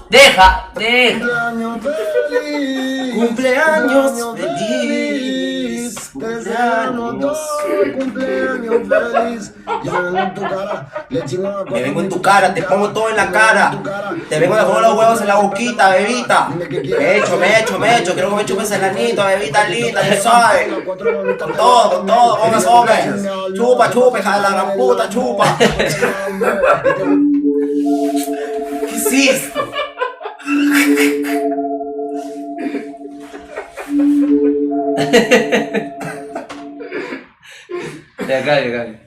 Deja. Cumpleaños feliz. Te deseamos todo cumpleaños feliz. Me vengo en tu cara, te pongo todo en la cara. Te vengo a poner los huevos en la boquita, bebita. Me echo. Quiero que me chupes el anito, bebita linda, ya sabes. Con todo, pongas hombres. Chupa, hija de la gran puta, chupa. ¿Qué hiciste? Ya, calle.